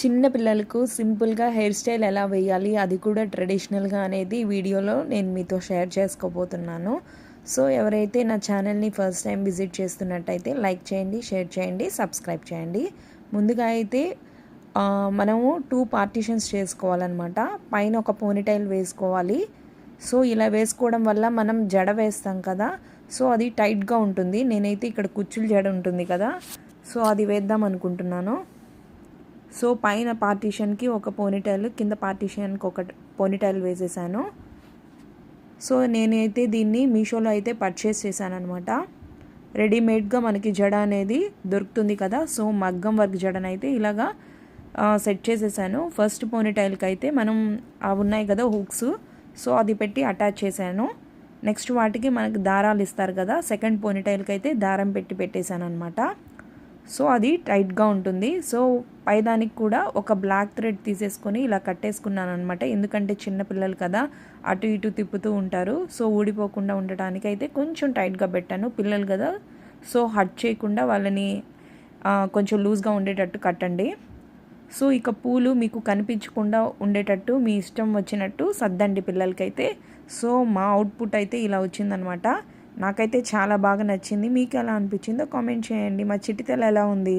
చిన్న పిల్లలకు సింపుల్గా హెయిర్ స్టైల్ ఎలా వేయాలి, అది కూడా ట్రెడిషనల్గా అనేది వీడియోలో నేను మీతో షేర్ చేసుకోబోతున్నాను. సో ఎవరైతే నా ఛానల్ని ఫస్ట్ టైం విజిట్ చేస్తున్నట్టయితే లైక్ చేయండి, షేర్ చేయండి, సబ్స్క్రైబ్ చేయండి. ముందుగా అయితే మనము 2 పార్టీషన్స్ చేసుకోవాలన్నమాట. పైన ఒక పోనీటైల్ వేసుకోవాలి. సో ఇలా వేసుకోవడం వల్ల మనం జడ వేస్తాం కదా, సో అది టైట్గా ఉంటుంది. నేనైతే ఇక్కడ కుచ్చులు జడ ఉంటుంది కదా, సో అది వేద్దాం అనుకుంటున్నాను. సో పైన పార్టీషన్కి ఒక పోనీటైల్, కింద పార్టీషన్కి ఒక పోనీటైల్ వేసేసాను. సో నేనైతే దీన్ని మీషోలో అయితే పర్చేస్ చేశాను అనమాట. రెడీమేడ్గా మనకి జడ అనేది దొరుకుతుంది కదా, సో మగ్గం వర్క్ జడనైతే ఇలాగా సెట్ చేసేసాను. ఫస్ట్ పోనీటైల్కి అయితే మనం అవి ఉన్నాయి కదా హుక్స్, సో అది పెట్టి అటాచ్ చేశాను. నెక్స్ట్ వాటికి మనకి దారాలు ఇస్తారు కదా, సెకండ్ పోనీటైల్కి అయితే దారం పెట్టి పెట్టేశాను అనమాట. సో అది టైట్గా ఉంటుంది. సో పైదానికి కూడా ఒక బ్లాక్ థ్రెడ్ తీసేసుకొని ఇలా కట్టేసుకున్నాను అనమాట. ఎందుకంటే చిన్నపిల్లలు కదా, అటు ఇటు తిప్పుతూ ఉంటారు. సో ఊడిపోకుండా ఉండటానికి అయితే కొంచెం టైట్గా పెట్టాను. పిల్లలు కదా, సో హట్ చేయకుండా వాళ్ళని కొంచెం లూజ్గా ఉండేటట్టు కట్టండి. సో ఇక పూలు మీకు కనిపించకుండా ఉండేటట్టు మీ ఇష్టం వచ్చినట్టు సర్దండి పిల్లలకైతే. సో మా అవుట్పుట్ అయితే ఇలా వచ్చిందనమాట. నాకైతే చాలా బాగా నచ్చింది. మీకు ఎలా అనిపించిందో కామెంట్ చేయండి. మా చిటితల ఎలా ఉంది?